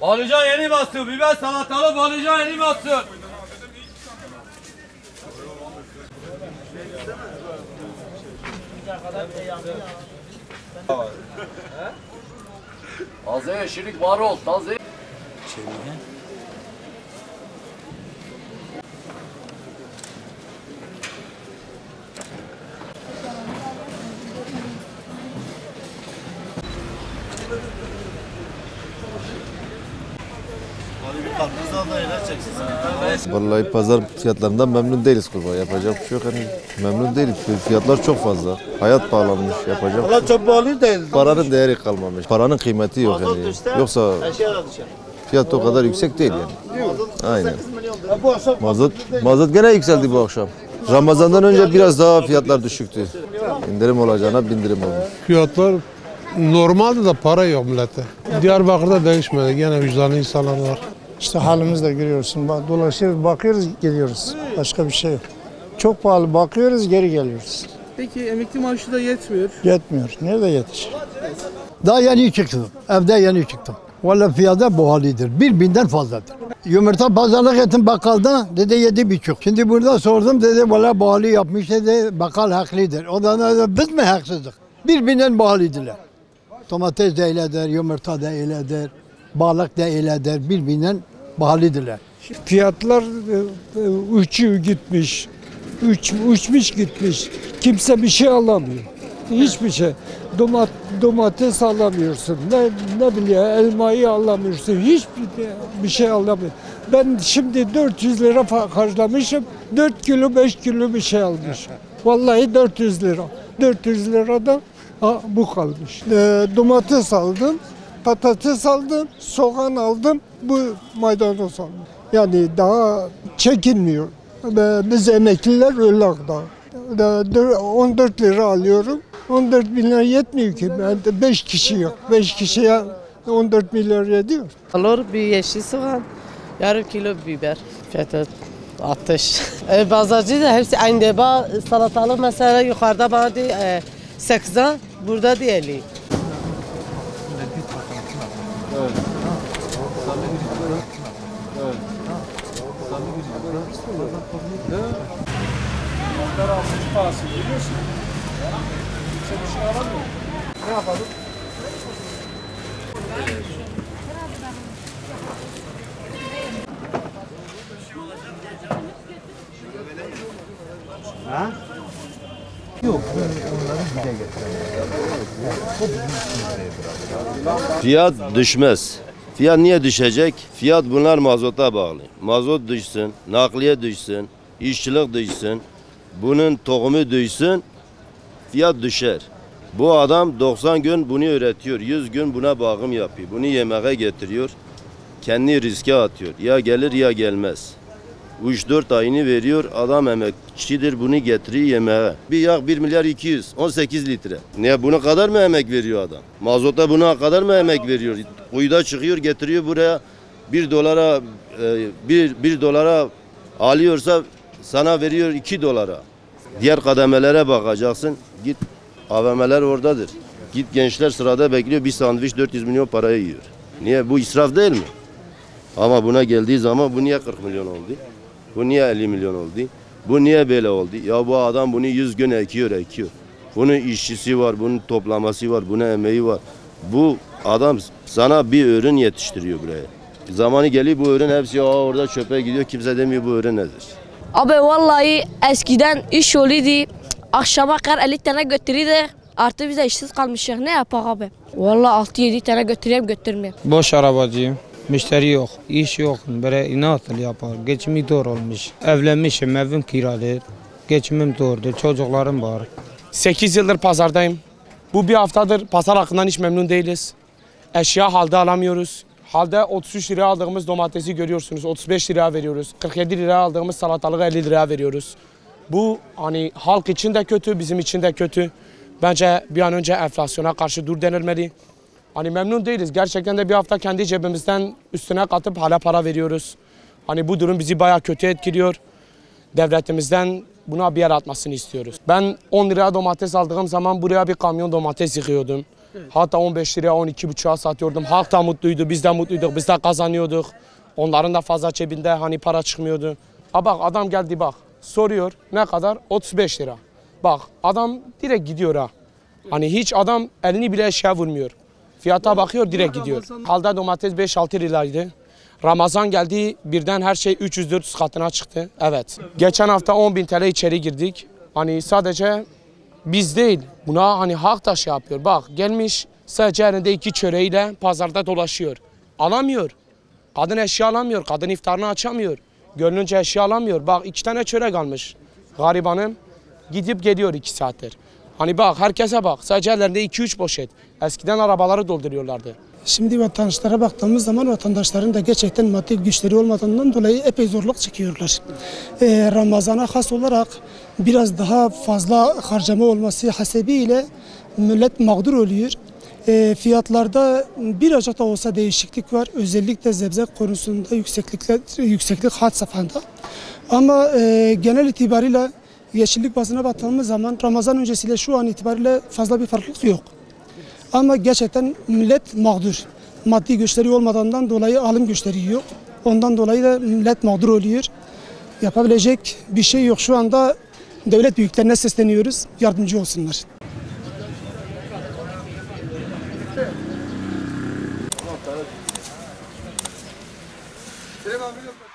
Balıcan yeni bastı. Biber salatalı balıcan yeni bastı. Taze yeşillik var ol, taze. Vallahi pazar fiyatlarından memnun değiliz kurban. Yapacak bir şey yok. Yani memnun değiliz. Fiyatlar çok fazla. Hayat pahalanmış. Yapacak. Valla çok pahalı değil. Paranın değeri kalmamış. Paranın kıymeti yok yani. Yoksa fiyat o kadar yüksek değil yani. Aynen. Mazot gene yükseldi bu akşam. Ramazan'dan önce biraz daha fiyatlar düşüktü. İndirim olacağına bindirim olmuş. Fiyatlar normalde de para yok millete. Diyarbakır'da değişmedi. Gene vicdanlı insanlar var. İşte halimizde görüyorsun. Dolaşıyoruz, bakıyoruz, geliyoruz. Başka bir şey yok. Çok pahalı bakıyoruz, geri geliyoruz. Peki emekli maaşı da yetmiyor. Yetmiyor. Nerede yetişir? Daha yeni çıktım. Evde yeni çıktım. Vallahi fiyatı bu halidir. 1000'den fazladır. Yumurta pazarlık ettim bakkalda. Dedi 7,5. Şimdi burada sordum dedi vallahi bu hali yapmış dedi. Bakkal haklıdır. O da biz mi haksızlık? 1000'den bu halidirler. Domates de öyledir, yumurta da öyledir. Balık da öyledir. 1000'den bu halidirler. Fiyatlar uçuyor gitmiş. Uçmuş gitmiş. Kimse bir şey alamıyor. Hiçbir şey. Domates alamıyorsun. Ne bileyim elmayı alamıyorsun. Hiçbir şey alamıyorsun. Ben şimdi 400 lira harcamışım. 4 kilo 5 kilo bir şey almışım. Vallahi 400 lira. 400 liradan bu kalmış. Domates aldım. Patates aldım. Soğan aldım. Bu maydanoz aldım. Yani daha çekinmiyor. Biz emekliler öyle daha. 14 lira alıyorum. 14 bin lira yetmiyor ki. Ben 5 kişi yok. 5 kişiye 14 milyar ediyor. Alır bir yeşil soğan, yarım kilo biber. Fiyatı 60. Pazarcı da hepsi aynı deba. Salatalık mesela yukarıda bana diyor 80, burada diyor 50. Ne yapalım? Ha? Yok, onları bize getirelim. Fiyat düşmez. Fiyat niye düşecek? Fiyat bunlar mazota bağlı. Mazot düşsün, nakliye düşsün, işçilik düşsün, bunun tohumu düşsün, fiyat düşer. Bu adam 90 gün bunu üretiyor, 100 gün buna bakım yapıyor, bunu yemeğe getiriyor, kendi riske atıyor. Ya gelir ya gelmez. 3-4 ayını veriyor, adam emekçidir, bunu getiriyor yemeğe. Bir yağ 1 milyar 200, 18 litre. Niye buna kadar mı emek veriyor adam? Mazota buna kadar mı emek veriyor? Kuyuda çıkıyor, getiriyor buraya 1 dolara, 1 dolara alıyorsa sana veriyor 2 dolara. Diğer kademelere bakacaksın, git AVM'ler oradadır. Git gençler sırada bekliyor, bir sandviç 400 milyon parayı yiyor. Niye? Bu israf değil mi? Ama buna geldiği zaman bu niye 40 milyon oldu? Bu niye 50 milyon oldu? Bu niye böyle oldu? Ya bu adam bunu 100 gün ekiyor. Bunun işçisi var, bunun toplaması var, bunun emeği var. Bu adam sana bir ürün yetiştiriyor buraya. Zamanı geliyor bu ürün hepsi orada çöpe gidiyor. Kimse demiyor bu ürün nedir? Abi vallahi eskiden iş oluyordu. Akşama kadar 50 tane götürüyordu. Artık bize işsiz kalmışız. Ne yapak abi? Vallahi 6-7 tane götüreyim götürmeyeyim. Boş arabacıyım. Müşteri yok, iş yok. Böyle nasıl yapar? Geçimi zor olmuş. Evlenmişim, evim kiralı. Geçimim zordu, çocuklarım var. 8 yıldır pazardayım. Bu bir haftadır pazar hakkından hiç memnun değiliz. Eşya halde alamıyoruz. Halde 33 liraya aldığımız domatesi görüyorsunuz. 35 liraya veriyoruz. 47 liraya aldığımız salatalığı 50 liraya veriyoruz. Bu hani halk için de kötü, bizim için de kötü. Bence bir an önce enflasyona karşı dur denilmeli. Hani memnun değiliz. Gerçekten de bir hafta kendi cebimizden üstüne katıp hala para veriyoruz. Hani bu durum bizi bayağı kötü etkiliyor. Devletimizden buna bir yer atmasını istiyoruz. Ben 10 liraya domates aldığım zaman buraya bir kamyon domates yıkıyordum. Hatta 15 liraya 12,5'a satıyordum. Halk da mutluydu, biz de mutluyduk, biz de kazanıyorduk. Onların da fazla cebinde hani para çıkmıyordu. Bak adam geldi bak soruyor ne kadar? 35 lira. Bak adam direkt gidiyor ha. Hani hiç adam elini bile eşeğe vurmuyor. Fiyata bakıyor direkt gidiyor. Halde domates 5-6 liraydı. Ramazan geldi birden her şey 300-400 katına çıktı. Evet. Geçen hafta 10.000 TL içeri girdik. Hani sadece biz değil buna hani halk da şey yapıyor. Bak gelmiş sadece elinde 2 çöreğiyle pazarda dolaşıyor. Alamıyor. Kadın eşya alamıyor. Kadın iftarını açamıyor. Gönlünce eşya alamıyor. Bak 2 tane çörek almış. Garibanım gidip geliyor 2 saattir. Hani bak herkese bak sadece ellerinde 2-3 poşet. Eskiden arabaları dolduruyorlardı. Şimdi vatandaşlara baktığımız zaman vatandaşların da gerçekten maddi güçleri olmadığından dolayı epey zorluk çekiyorlar. Ramazana has olarak biraz daha fazla harcama olması hasebiyle millet mağdur oluyor. Fiyatlarda birazcık da olsa değişiklik var. Özellikle zebze konusunda yükseklik had safhada. Ama genel itibariyle yeşillik bazına baktığımız zaman Ramazan öncesiyle şu an itibariyle fazla bir farklılık yok. Ama gerçekten millet mağdur. Maddi güçleri olmadığından dolayı alım güçleri yok. Ondan dolayı da millet mağdur oluyor. Yapabilecek bir şey yok. Şu anda devlet büyüklerine sesleniyoruz. Yardımcı olsunlar. Selam abi.